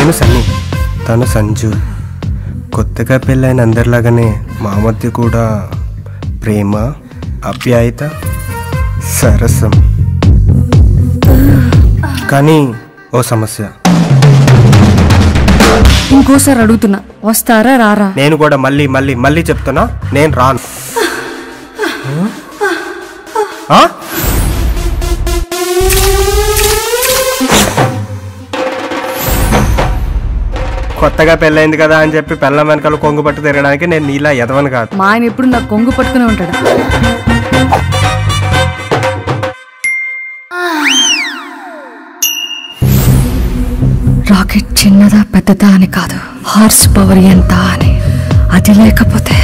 నేను సన్నీ, తను సంజు. కొత్తగా పెళ్ళైన అందరిలాగానే మా మధ్య కూడా ప్రేమ, ఆప్యాయత, సరసం. కానీ ఓ సమస్య. ఇంకోసారి అడుగుతున్నా, వస్తారా రారా? నేను కూడా మళ్ళీ మళ్ళీ మళ్ళీ చెప్తున్నా, నేను రాను. కొత్తగా పెళ్ళైంది కదా అని చెప్పి పెళ్ళ వెనకాల కొంగు పట్టు తిరగడానికి నేను నీలా ఎదవను కాదు. మా ఆయన ఎప్పుడు నాకు కొంగు పట్టుకునే ఉంటాడు. రాకెట్ చిన్నదా పెద్దదా అని కాదు, హార్స్ పవర్ ఎంత అని. అది లేకపోతే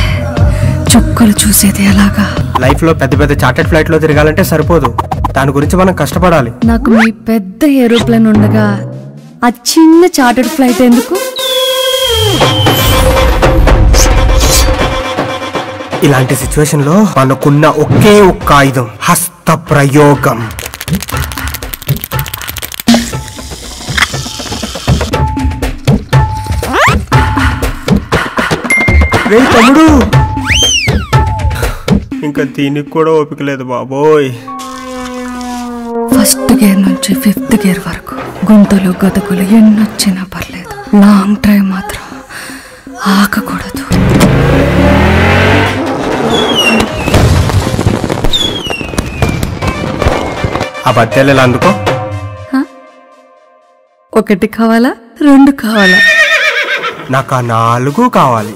చుక్కలు చూసేది ఎలాగా? లైఫ్ లో పెద్ద పెద్ద చార్టెడ్ ఫ్లైట్ లో తిరగాలంటే సరిపోదు, దాని గురించి మనం కష్టపడాలి. నాకు మీ పెద్ద ఏరోప్లేన్ ఉండగా ఆ చిన్న చార్టెడ్ ఫ్లైట్ ఎందుకు? ఇలాంటి సిచ్యువేషన్ లో మనకున్న ఒకే ఒక్క ఆయుధం హస్త ప్రయోగం. తమ్ముడు, ఇంకా దీనికి కూడా ఓపిక లేదు బాబోయ్. ఫస్ట్ గేర్ నుంచి 5th గేర్ వరకు గుంతలు గతుకులు ఎన్నొచ్చినా పర్లేదు, లాంగ్ డ్రైవ్ మాత్రం ఆగకూడదు. ఆ బత్తాలు ఎలా అందుకో? 1 కావాలా 2 కావాలా? నాకు ఆ 4 కావాలి.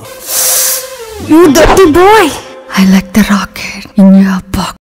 You dirty boy! I like the rocket in your box.